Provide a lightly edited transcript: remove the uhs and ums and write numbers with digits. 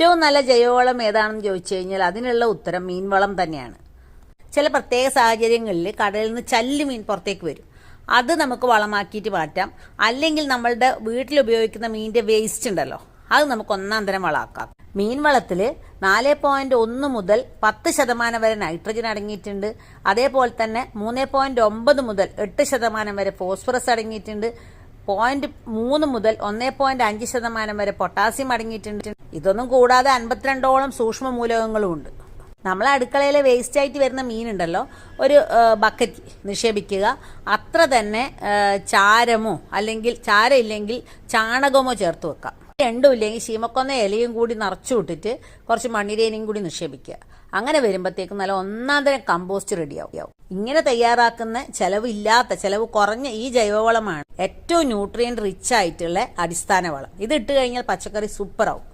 ഏറ്റവും നല്ല ജൈവവളം ഏതാണെന്ന് ചോദിച്ചു കഴിഞ്ഞാൽ അതിനുള്ള ഉത്തരം മീൻവളം തന്നെയാണ്. ചില പ്രത്യേക സാഹചര്യങ്ങളിൽ കടലിൽ നിന്ന് ചല്ലി മീൻ പുറത്തേക്ക് വരും. അത് നമുക്ക് വളമാക്കിയിട്ട് മാറ്റാം. അല്ലെങ്കിൽ നമ്മളുടെ വീട്ടിൽ ഉപയോഗിക്കുന്ന മീനിന്റെ വേസ്റ്റ് ഉണ്ടല്ലോ, അത് നമുക്ക് ഒന്നാം തരം വളമാക്കാം. മീൻ വളത്തിൽ 4.1 മുതൽ 10% വരെ നൈട്രജൻ അടങ്ങിയിട്ടുണ്ട്. അതേപോലെ തന്നെ 3.9 മുതൽ 8% വരെ ഫോസ്ഫറസ് അടങ്ങിയിട്ടുണ്ട്. 0.3 മുതൽ 1.5% വരെ പൊട്ടാസ്യം അടങ്ങിയിട്ടുണ്ട്. ഇതൊന്നും കൂടാതെ 52ഓളം സൂക്ഷ്മ മൂലകങ്ങളും ഉണ്ട്. നമ്മളെ അടുക്കളയിലെ വേസ്റ്റ് ആയിട്ട് വരുന്ന മീനുണ്ടല്ലോ, ഒരു ബക്കറ്റ് നിക്ഷേപിക്കുക. അത്ര തന്നെ ചാരമോ അല്ലെങ്കിൽ ചാരം ഇല്ലെങ്കിൽ ചാണകമോ ചേർത്ത് വെക്കാം. രണ്ടും ഇല്ലെങ്കിൽ ശീമക്കൊന്ന ഇലയും കൂടി നിറച്ചു വിട്ടിട്ട് കുറച്ച് മണ്ണിരേനയും കൂടി നിക്ഷേപിക്കുക. അങ്ങനെ വരുമ്പോഴത്തേക്കും നല്ല ഒന്നാം തരം കമ്പോസ്റ്റ് റെഡിയാവും. ഇങ്ങനെ തയ്യാറാക്കുന്ന ചെലവ് കുറഞ്ഞ ഈ ജൈവവളമാണ് ഏറ്റവും ന്യൂട്രിയന്റ് റിച്ച് ആയിട്ടുള്ള അടിസ്ഥാന വളം. ഇത് ഇട്ട് കഴിഞ്ഞാൽ പച്ചക്കറി സൂപ്പറാവും.